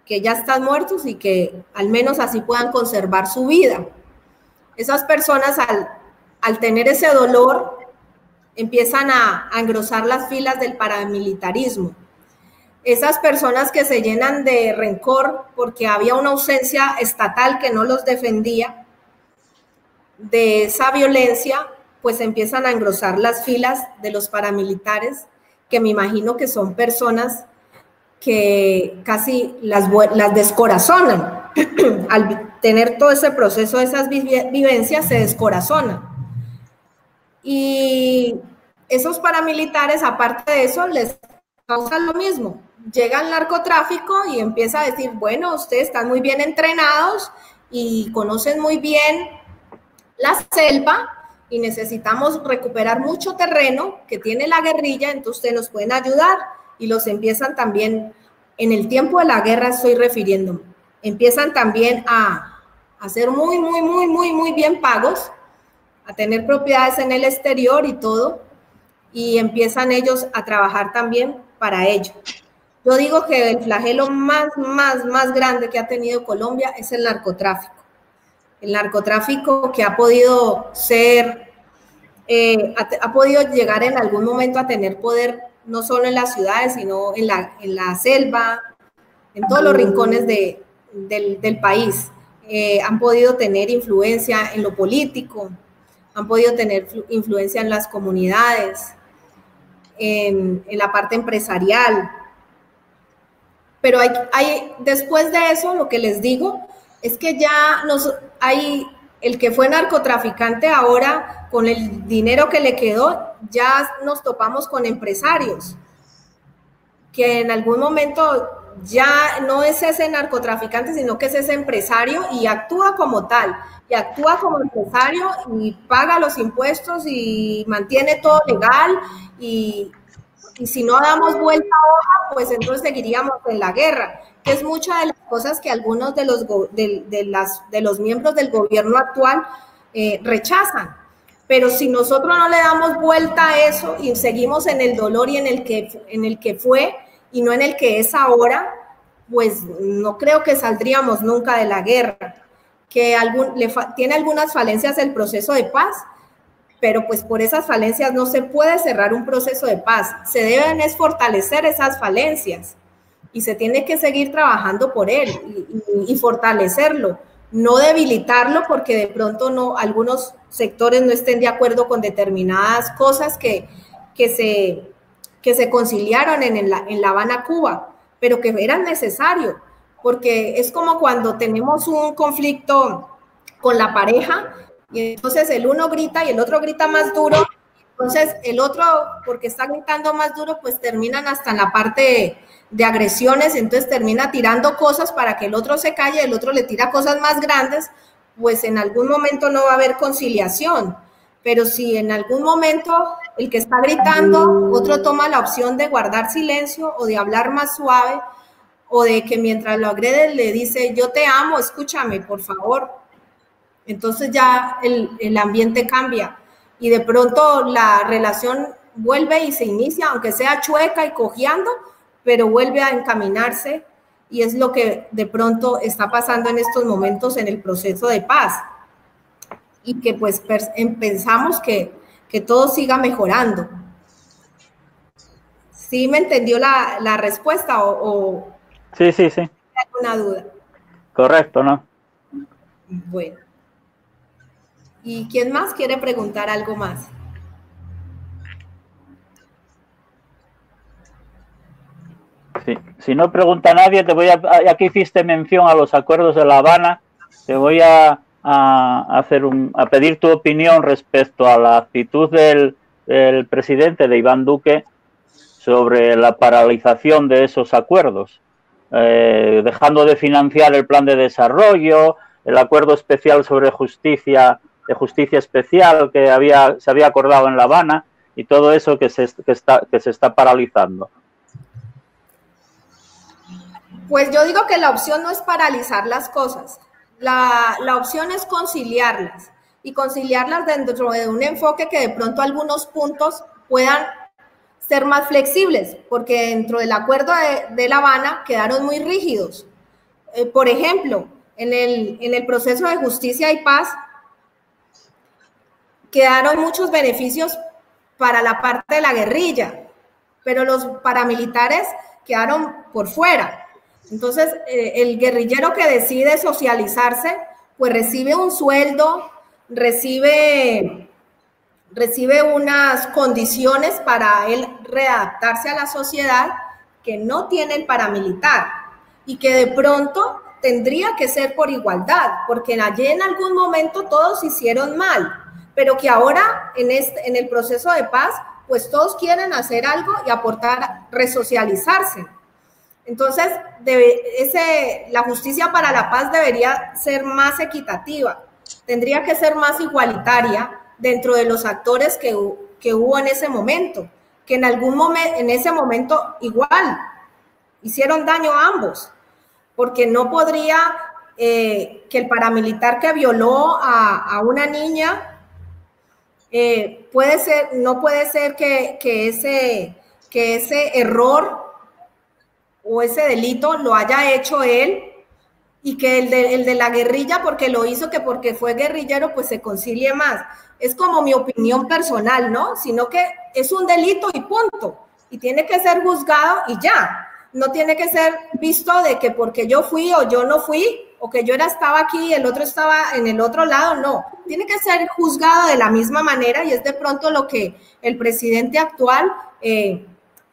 que ya están muertos y que al menos así puedan conservar su vida. Esas personas al tener ese dolor empiezan a engrosar las filas del paramilitarismo. Esas personas que se llenan de rencor porque había una ausencia estatal que no los defendía de esa violencia, pues empiezan a engrosar las filas de los paramilitares, que me imagino que son personas que casi las descorazonan. Al tener todo ese proceso, esas vivencias, se descorazonan. Y esos paramilitares, aparte de eso, les causan lo mismo. Llega el narcotráfico y empieza a decir, bueno, ustedes están muy bien entrenados y conocen muy bien la selva y necesitamos recuperar mucho terreno que tiene la guerrilla, entonces ustedes nos pueden ayudar. Y los empiezan también, en el tiempo de la guerra estoy refiriéndome, empiezan también a ser muy bien pagos, a tener propiedades en el exterior y todo, y empiezan ellos a trabajar también para ello. Yo digo que el flagelo más grande que ha tenido Colombia es el narcotráfico. El narcotráfico que ha podido ser, ha podido llegar en algún momento a tener poder no solo en las ciudades, sino en la selva, en todos los rincones del país. Han podido tener influencia en lo político. han podido tener influencia en las comunidades, en la parte empresarial. Pero después de eso, lo que les digo es que ya el que fue narcotraficante ahora, con el dinero que le quedó, ya nos topamos con empresarios, que en algún momento ya no es ese narcotraficante, sino que es ese empresario y actúa como tal, y actúa como empresario y paga los impuestos y mantiene todo legal, y si no damos vuelta a hoja, pues entonces seguiríamos en la guerra, que es muchas de las cosas que algunos de los miembros del gobierno actual rechazan. Pero si nosotros no le damos vuelta a eso y seguimos en el dolor y en el que fue y no en el que es ahora, pues no creo que saldríamos nunca de la guerra. Que tiene algunas falencias el proceso de paz, pero pues por esas falencias no se puede cerrar un proceso de paz. Se deben fortalecer esas falencias y se tiene que seguir trabajando por él y fortalecerlo, no debilitarlo porque de pronto algunos sectores no estén de acuerdo con determinadas cosas que se conciliaron en La Habana, Cuba, pero que eran necesarios, porque es como cuando tenemos un conflicto con la pareja y entonces el uno grita y el otro grita más duro, entonces el otro, porque está gritando más duro, pues terminan hasta en la parte de agresiones, entonces termina tirando cosas para que el otro se calle, el otro le tira cosas más grandes, pues en algún momento no va a haber conciliación. Pero si en algún momento el que está gritando, otro toma la opción de guardar silencio o de hablar más suave, o de que mientras lo agrede le dice, yo te amo, escúchame, por favor. Entonces ya el ambiente cambia y de pronto la relación vuelve y se inicia, aunque sea chueca y cojeando, pero vuelve a encaminarse, y es lo que de pronto está pasando en estos momentos en el proceso de paz. Y que pues pensamos que todo siga mejorando. ¿Sí me entendió la respuesta o Sí. ¿hay alguna duda? Correcto, ¿no? Bueno. ¿Y quién más quiere preguntar algo más? Sí. Si no pregunta nadie, ya que hiciste mención a los acuerdos de La Habana, te voy a pedir tu opinión respecto a la actitud del presidente, de Iván Duque, sobre la paralización de esos acuerdos, dejando de financiar el plan de desarrollo, el acuerdo especial sobre justicia especial que se había acordado en La Habana, y todo eso que se está paralizando. Pues yo digo que la opción no es paralizar las cosas. La opción es conciliarlas, y conciliarlas dentro de un enfoque que de pronto algunos puntos puedan ser más flexibles, porque dentro del acuerdo de La Habana quedaron muy rígidos. Por ejemplo, en el proceso de justicia y paz quedaron muchos beneficios para la parte de la guerrilla, pero los paramilitares quedaron por fuera. Entonces, el guerrillero que decide socializarse, pues recibe un sueldo, recibe unas condiciones para él readaptarse a la sociedad que no tiene el paramilitar, y que de pronto tendría que ser por igualdad, porque allí en algún momento todos hicieron mal, pero que ahora en el proceso de paz, pues todos quieren hacer algo y aportar, resocializarse. Entonces, la justicia para la paz debería ser más equitativa, tendría que ser más igualitaria dentro de los actores que hubo en ese momento, que en ese momento igual hicieron daño a ambos, porque no podría que el paramilitar que violó a una niña, no puede ser que ese error o ese delito lo haya hecho él, y que el de la guerrilla, porque lo hizo, que porque fue guerrillero, pues se concilie más. Es como mi opinión personal, ¿no? Sino que es un delito y punto, y tiene que ser juzgado y ya. No tiene que ser visto de que porque yo fui o yo no fui, o que yo estaba aquí y el otro estaba en el otro lado, no. Tiene que ser juzgado de la misma manera y es de pronto lo que el presidente actual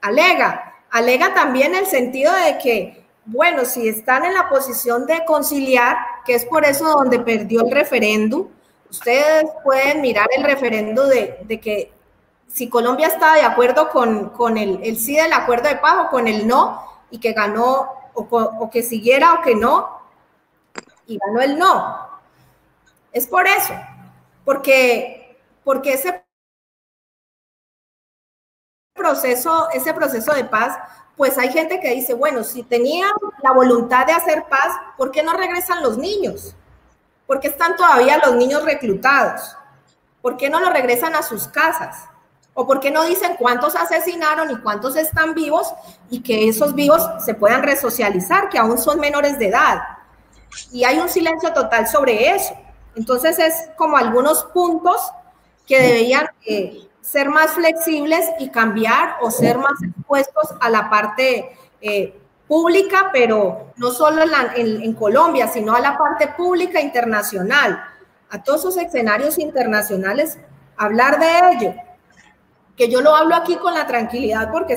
alega. Alega también el sentido de que, bueno, si están en la posición de conciliar, que es por eso donde perdió el referéndum, ustedes pueden mirar el referéndum de que si Colombia está de acuerdo con el sí del acuerdo de paz o con el no, y que ganó, o que siguiera o que no, y ganó el no. Es por eso, porque ese proceso de paz, pues hay gente que dice, bueno, si tenían la voluntad de hacer paz, ¿por qué no regresan los niños? ¿Por qué están todavía los niños reclutados? ¿Por qué no los regresan a sus casas? ¿O por qué no dicen cuántos asesinaron y cuántos están vivos y que esos vivos se puedan resocializar, que aún son menores de edad? Y hay un silencio total sobre eso. Entonces es como algunos puntos que deberían ser más flexibles y cambiar o ser más expuestos a la parte pública, pero no solo en Colombia, sino a la parte pública internacional, a todos esos escenarios internacionales, hablar de ello. Que yo lo hablo aquí con la tranquilidad porque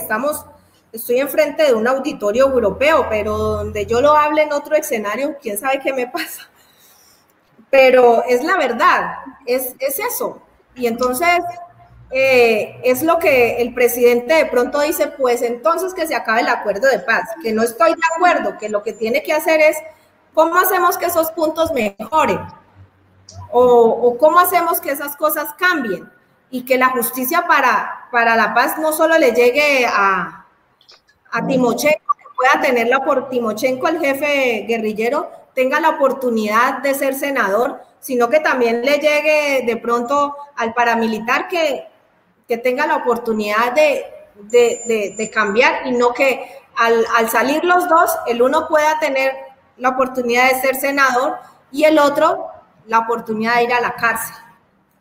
estoy enfrente de un auditorio europeo, pero donde yo lo hable en otro escenario, quién sabe qué me pasa. Pero es la verdad, es eso. Y entonces es lo que el presidente de pronto dice, pues entonces que se acabe el acuerdo de paz, que no estoy de acuerdo, que lo que tiene que hacer es cómo hacemos que esos puntos mejoren o cómo hacemos que esas cosas cambien y que la justicia para la paz no solo le llegue a Timochenko, que pueda tenerla por Timochenko, el jefe guerrillero, tenga la oportunidad de ser senador, sino que también le llegue de pronto al paramilitar que tenga la oportunidad de cambiar y no que al salir los dos, el uno pueda tener la oportunidad de ser senador y el otro la oportunidad de ir a la cárcel.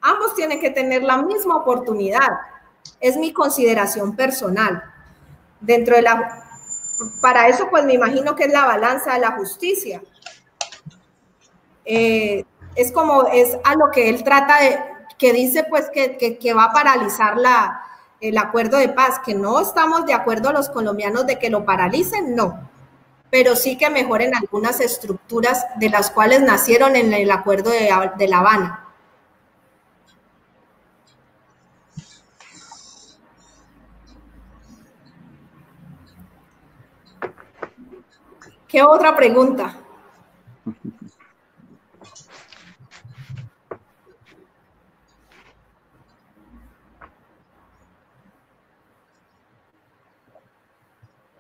Ambos tienen que tener la misma oportunidad. Es mi consideración personal. Para eso, pues me imagino que es la balanza de la justicia. Es a lo que él trata que dice pues que va a paralizar el acuerdo de paz, que no estamos de acuerdo los colombianos de que lo paralicen, no, pero sí que mejoren algunas estructuras de las cuales nacieron en el acuerdo de La Habana. ¿Qué otra pregunta?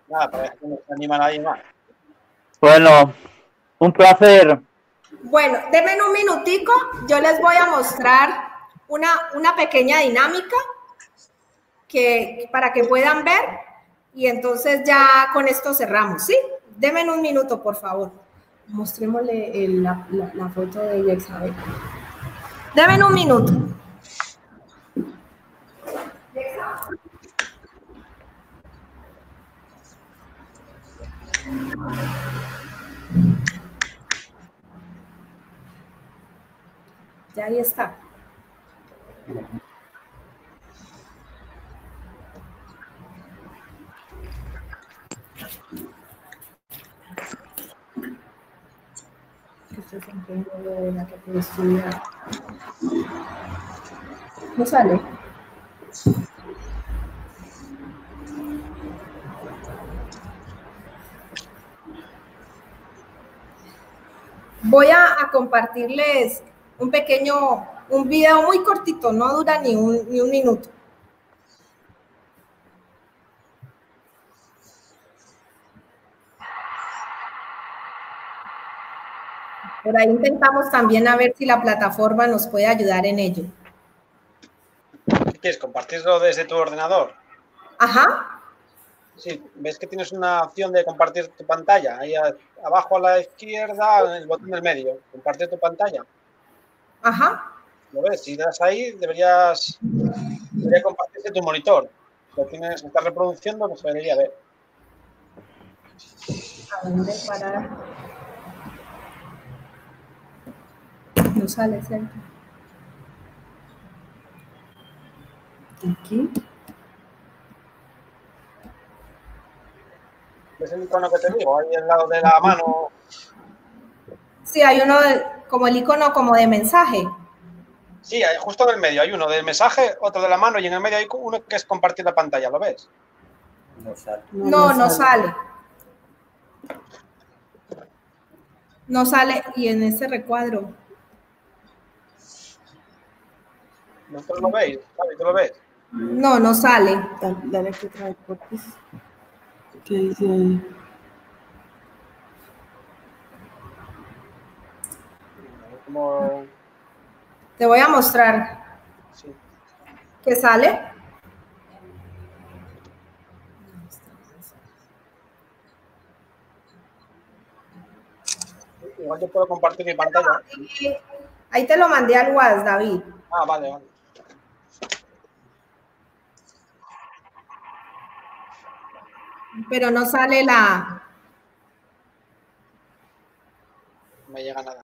Nada, parece que no se anima nadie más. Bueno, un placer. Bueno, denme un minutico, yo les voy a mostrar una pequeña dinámica para que puedan ver y entonces ya con esto cerramos, ¿sí? Denme un minuto, por favor. Mostrémosle la foto de Yexabel. Denme un minuto. Ya ahí está. No sale. Voy a compartirles un video muy cortito, no dura ni un minuto. Por ahí intentamos también a ver si la plataforma nos puede ayudar en ello. ¿Qué quieres? ¿Compartirlo desde tu ordenador? Ajá. Sí, ves que tienes una opción de compartir tu pantalla. Ahí abajo a la izquierda, el botón del medio. Compartir tu pantalla. Ajá. ¿Lo ves? Si das ahí, debería compartirse tu monitor. Lo tienes, estás reproduciendo, pues se debería ver. ¿A dónde parar? no sale, ¿cierto? Aquí. Es el icono que te digo, ahí al lado de la mano. Sí, hay uno como el icono como de mensaje. Sí, justo en el medio hay uno de mensaje, otro de la mano y en el medio hay uno que es compartir la pantalla, ¿lo ves? No sale. No sale. No sale, y en ese recuadro. ¿Vosotros lo veis? ¿Sabes? ¿Tú lo ves? No sale. Dale aquí otra vez, porfis. ¿Qué dice ahí? Como... Te voy a mostrar. Sí. ¿Qué sale? Igual yo puedo compartir mi pantalla. Ahí te lo mandé al WhatsApp, David. Ah, vale, vale. Pero no sale la... No me llega nada.